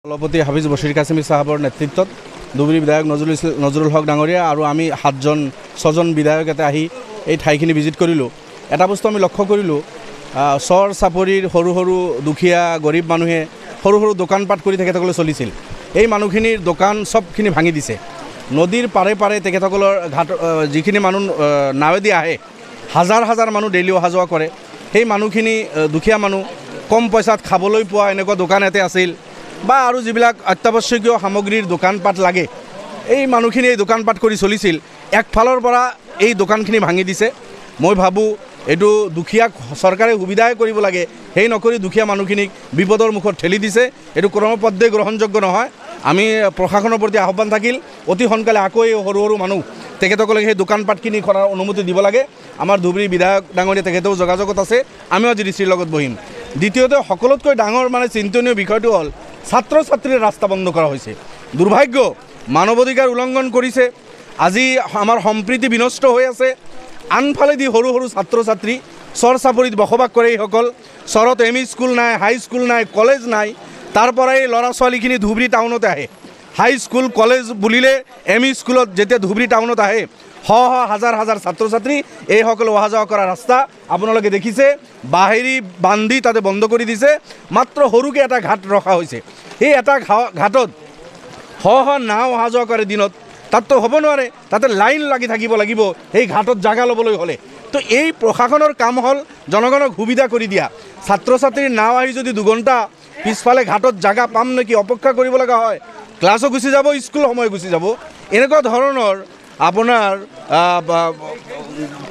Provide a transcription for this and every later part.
সভাপতি হাফিজ বশিৰ কাছিমি সাহেবৰ নেতৃত্বত ধুবুৰী বিধায়ক নজৰুল হক ডাঙৰীয়া আৰু আমি 6জন বিধায়ক এটা আহি এই ঠাইখিনি ভিজিট কৰিলোঁ। এটা বস্তু আমি লক্ষ্য কৰিলোঁ, চৰ চাপৰিৰ সৰু সৰু দুখীয়া গৰীব মানুহে সৰু সৰু দোকানপাট কৰি তেখেতসকলে চলিছিল। এই মানুহখিনিৰ দোকান সবখিনি ভাঙি দিছে। নদীৰ পাৰে পাৰে তেখেতসকলৰ ঘাট যিখিনি মানুহ নাৱেদি আহে, হাজাৰ হাজাৰ মানুহ ডেইলি অহা যোৱা কৰে। সেই মানুহখিনি দুখীয়া মানুহ, কম পইচাত খাবলৈ পোৱা এনেকুৱা দোকান এতে আছিল বা আৰু যিবিলাক অত্যাৱশ্যকীয় সামগ্ৰীৰ দোকানপাট লাগে, এই মানুহখিনি এই দোকানপাট কৰি চলিছিল। একফালৰ পৰা এই দোকানখিনি ভাঙি দিছে। মই ভাবোঁ এইটো দুখীয়াক চৰকাৰে সুবিধাই কৰিব লাগে, সেই নকৰি দুখীয়া মানুহখিনিক বিপদৰ মুখত ঠেলি দিছে। এইটো ক্ৰমপদ্ধে গ্ৰহণযোগ্য নহয়। আমি প্ৰশাসনৰ প্ৰতি আহ্বান থাকিল, অতি সোনকালে আকৌ এই সৰু সৰু মানুহ তেখেতসকলক সেই দোকানপাটখিনি কৰাৰ অনুমতি দিব লাগে। আমাৰ ধুবুৰী বিধায়ক ডাঙৰীয়া তেখেতেও যোগাযোগত আছে, আমিও আজি ডিচিৰ লগত বহিম। দ্বিতীয়তে সকলোতকৈ ডাঙৰ চিন্তনীয় বিষয়টো হ'ল ছাত্ৰ ছাত্ৰীৰ ৰাস্তা বন্ধ কৰা হৈছে। দুৰ্ভাগ্য, মানৱ অধিকাৰ উলংঘন কৰিছে। আজি আমাৰ সম্প্ৰীতি বিনষ্ট হৈ আছে। আনফালেদি সৰু সৰু ছাত্ৰ ছাত্ৰী চৰ চাপৰিত বসবাস কৰে। এইসকল চৰত এম.ই. স্কুল নাই, হাই স্কুল নাই, কলেজ নাই। তাৰ পৰাই ল'ৰা ছোৱালীখিনি ধুবুৰী টাউনতে আহে। হাই স্কুল কলেজ বুলিলে এম.ই. স্কুলত যেতিয়া ধুবুৰী টাউনত আহে, হাজাৰ হাজাৰ ছাত্ৰ ছাত্ৰী এইসকল অহা যোৱা কৰা ৰাস্তা আপোনালোকে দেখিছে, বাহিৰী বান্ধি তাতে বন্ধ কৰি দিছে। মাত্ৰ সৰুকৈ এটা ঘাট ৰখা হৈছে। সেই এটা ঘাটত নাও অহা যোৱা কৰে দিনত, তাততো হ'ব নোৱাৰে। তাতে লাইন লাগি থাকিব লাগিব সেই ঘাটত জাগা ল'বলৈ হ'লে। তো এই প্ৰশাসনৰ কাম হ'ল জনগণক সুবিধা কৰি দিয়া। ছাত্ৰ ছাত্ৰীৰ নাও আহি যদি 2 ঘণ্টা পিছফালে ঘাটত জাগা পাম নেকি অপেক্ষা কৰিব লগা হয়, ক্লাছো গুচি যাব, স্কুল সময় গুচি যাব। এনেকুৱা ধৰণৰ আপোনাৰ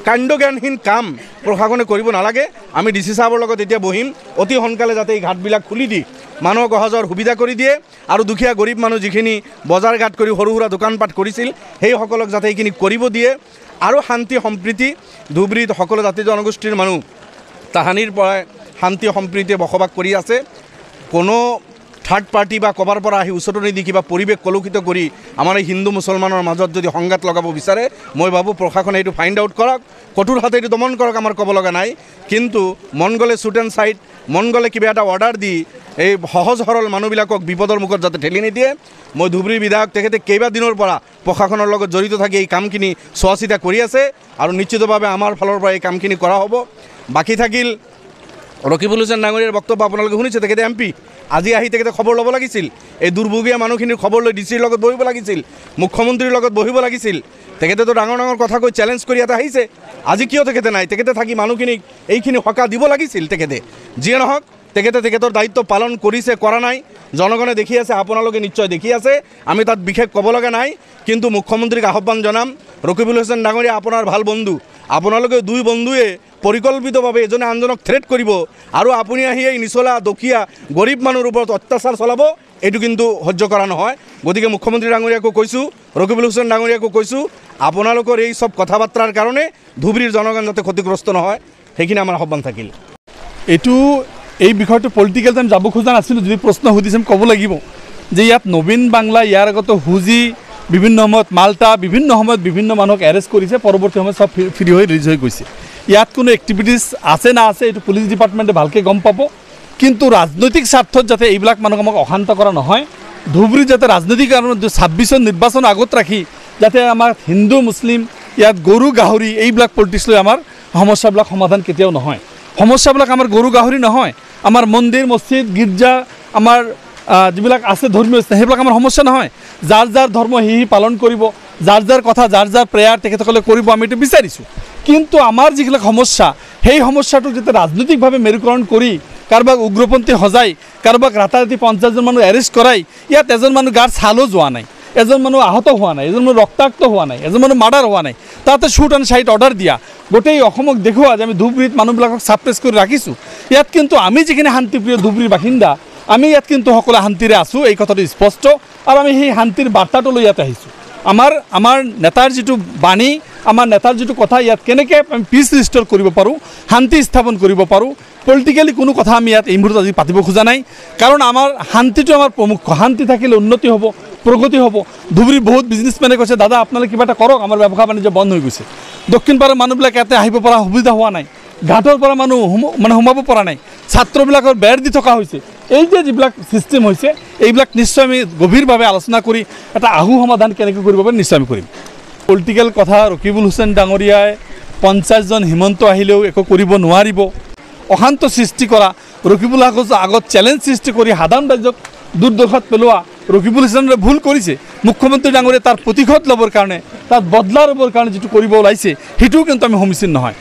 কাণ্ডজ্ঞানহীন কাম প্ৰশাসনে কৰিব নালাগে। আমি ডিচি সাহেবৰ লগত এতিয়া বহিম, অতি সোনকালে যাতে এই ঘাটবিলাক খুলি দি মানুহক অহা যোৱাৰ সুবিধা কৰি দিয়ে। আৰু দুখীয়া গৰীব মানুহ যিখিনি বজাৰ ঘাট কৰি সৰু সুৰা দোকানপাট কৰিছিল, সেইসকলক যাতে এইখিনি কৰিব দিয়ে। আৰু শান্তি সম্প্ৰীতি, ধুবুৰীত সকলো জাতি জনগোষ্ঠীৰ মানুহ তাহানিৰ পৰাই শান্তি সম্প্ৰীতিয়ে বসবাস কৰি আছে। কোনো থাৰ্ড পাৰ্টি বা ক'বাৰ পৰা আহি উচতনি দি কিবা পৰিৱেশ কলুষিত কৰি আমাৰ এই হিন্দু মুছলমানৰ মাজত যদি সংঘাত লগাব বিচাৰে, মই ভাবোঁ প্ৰশাসনে এইটো ফাইণ্ড আউট কৰক, কঠোৰ হাতে এইটো দমন কৰক। আমাৰ ক'ব লগা নাই, কিন্তু মন গ'লে শ্বুট এণ্ড চাইট, মন গ'লে কিবা এটা অৰ্ডাৰ দি এই সহজ সৰল মানুহবিলাকক বিপদৰ মুখত যাতে ঠেলি নিদিয়ে। মই ধুবুৰী বিধায়ক তেখেতে কেইবাদিনৰ পৰা প্ৰশাসনৰ লগত জড়িত থাকি এই কামখিনি চোৱা চিতা কৰি আছে আৰু নিশ্চিতভাৱে আমাৰ ফালৰ পৰা এই কামখিনি কৰা হ'ব। বাকী থাকিল ৰকিবুল হুছেইন ডাঙৰীয়াৰ বক্তব্য আপোনালোকে শুনিছে। তেখেতে MP, আজি আহি তেখেতে খবৰ ল'ব লাগিছিল। এই দুৰ্ভোগীয়া মানুহখিনিৰ খবৰ লৈ ডিচিৰ লগত বহিব লাগিছিল, মুখ্যমন্ত্ৰীৰ লগত বহিব লাগিছিল। তেখেতেতো ডাঙৰ ডাঙৰ কথা কৈ চেলেঞ্জ কৰি ইয়াতে আহিছে। আজি কিয় তেখেতে নাই? তেখেতে থাকি মানুহখিনিক এইখিনি সকাহ দিব লাগিছিল। তেখেতে যিয়ে নহওক, তেখেতৰ দায়িত্ব পালন কৰিছে, কৰা নাই, জনগণে দেখি আছে, আপোনালোকে নিশ্চয় দেখি আছে। আমি তাত বিশেষ ক'ব লগা নাই। কিন্তু মুখ্যমন্ত্ৰীক আহ্বান জনাম, ৰকিবুল হুছেইন ডাঙৰীয়া আপোনাৰ ভাল বন্ধু, আপোনালোকে 2 বন্ধুৱে পৰিকল্পিতভাৱে এজনে আনজনক থ্ৰেট কৰিব আৰু আপুনি আহি এই নিচলা দুখীয়া গৰীব মানুহৰ ওপৰত অত্যাচাৰ চলাব, এইটো কিন্তু সহ্য কৰা নহয়। গতিকে মুখ্যমন্ত্ৰী ডাঙৰীয়াকো কৈছোঁ, ৰকিবুল হুছেইন ডাঙৰীয়াকো কৈছোঁ, আপোনালোকৰ এই সব কথা বাৰ্তাৰ কাৰণে ধুবুৰীৰ জনগণ যাতে ক্ষতিগ্ৰস্ত নহয়, সেইখিনি আমাৰ আহ্বান থাকিল। এই বিষয়টো পলিটিকেল টাইম যাব খোজা নাছিলোঁ। যদি প্ৰশ্ন সুধিছে ক'ব লাগিব যে ইয়াত নবীন বাংলা, ইয়াৰ আগতে হুজি, বিভিন্ন সময়ত মাল্টা, বিভিন্ন সময়ত বিভিন্ন মানুহক এৰেষ্ট কৰিছে, পৰৱৰ্তী সময়ত সব ফ্ৰী হৈ ৰিলিজ হৈ গৈছে। ইয়াত কোনো এক্টিভিটিছ আছে না আছে এইটো পুলিচ ডিপাৰ্টমেণ্টে ভালকৈ গম পাব। কিন্তু ৰাজনৈতিক স্বাৰ্থত যাতে এইবিলাক মানুহক আমাক অশান্ত কৰা নহয়, ধুবুৰীত যাতে ৰাজনৈতিক কাৰণত 26ৰ নিৰ্বাচন আগত ৰাখি যাতে আমাৰ হিন্দু মুছলিম ইয়াত গৰু গাহৰি এইবিলাক পলিটিক্স লৈ আমাৰ সমস্যাবিলাক সমাধান কেতিয়াও নহয়। সমস্যাবিলাক আমাৰ গৰু গাহৰি নহয়, আমাৰ মন্দিৰ মছজিদ গীৰ্জা আমাৰ যিবিলাক আছে ধৰ্মীয় স্থান, সেইবিলাক আমাৰ সমস্যা নহয়। যাৰ যাৰ ধৰ্ম সি পালন কৰিব, যাৰ যাৰ কথা যাৰ যাৰ প্ৰেয়াৰ তেখেতসকলে কৰিব, আমি এইটো বিচাৰিছোঁ। কিন্তু আমাৰ যিবিলাক সমস্যা, সেই সমস্যাটোক যাতে ৰাজনৈতিকভাৱে মেৰুকৰণ কৰি কাৰোবাক উগ্ৰপন্থী সজাই, কাৰোবাক ৰাতাৰাতি 50জন মানুহ এৰেষ্ট কৰাই, ইয়াত এজন মানুহ গাৰ ছালো যোৱা নাই, এজন মানুহ আহত হোৱা নাই, এজন মানুহ ৰক্তাক্ত হোৱা নাই, এজন মানুহ মাৰ্ডাৰ হোৱা নাই, তাতে শ্বুট এণ্ড চাইট অৰ্ডাৰ দিয়া, গোটেই অসমক দেখুওৱা যে আমি ধুবুৰীত মানুহবিলাকক ছাপ্ৰেছ কৰি ৰাখিছোঁ। ইয়াত কিন্তু আমি যিখিনি শান্তিপ্ৰিয় ধুবুৰীৰ বাসিন্দা, আমি ইয়াত কিন্তু সকলো শান্তিৰে আছোঁ, এই কথাটো স্পষ্ট। আৰু আমি সেই শান্তিৰ বাৰ্তাটো লৈ ইয়াত আহিছোঁ। আমাৰ নেতাৰ যিটো বাণী, আমাৰ নেতাৰ যিটো কথা, ইয়াত কেনেকৈ আমি পিচ ৰিষ্ট'ৰ কৰিব পাৰোঁ, শান্তি স্থাপন কৰিব পাৰোঁ, পলিটিকেলি কোনো কথা আমি ইয়াত এই মুহূৰ্তত আজি পাতিব খোজা নাই। কাৰণ আমাৰ শান্তিটো আমাৰ প্ৰমুখ। শান্তি থাকিলে উন্নতি হ'ব, প্ৰগতি হ'ব। ধুবুৰীৰ বহুত বিজনেছমেনে কৈছে, দাদা আপোনালোকে কিবা এটা কৰক, আমাৰ ব্যৱসায় বাণিজ্য বন্ধ হৈ গৈছে। দক্ষিণ পাৰৰ মানুহবিলাক ইয়াতে আহিব পৰা সুবিধা হোৱা নাই, ঘাটৰ পৰা মানুহ সোমাব পৰা নাই। ছাত্ৰবিলাকৰ বেৰ দি থকা হৈছে এই যে যিবিলাক ছিষ্টেম হৈছে এইবিলাক নিশ্চয় আমি গভীৰভাৱে আলোচনা কৰি এটা আহু সমাধান কেনেকৈ কৰিব পাৰি নিশ্চয় আমি কৰিম পলিটিকেল কথা ৰকিবুল হুছেইন ডাঙৰীয়াই 50জন হিমন্ত আহিলেও একো কৰিব নোৱাৰিব অশান্ত সৃষ্টি কৰা ৰকিবুল হাছানৰ আগত চ্যালেঞ্জ সৃষ্টি কৰি সাধাৰণ ৰাইজক দুৰ্দশাত পেলোৱা ৰকিবুল হুছেইনে ভুল কৰিছে মুখ্যমন্ত্ৰী ডাঙৰীয়াই তাৰ প্ৰতিশোধ ল'বৰ কাৰণে তাত বদলা ল'বৰ কাৰণে যিটো কৰিব ওলাইছে সেইটোও কিন্তু আমি সমীচীন নহয়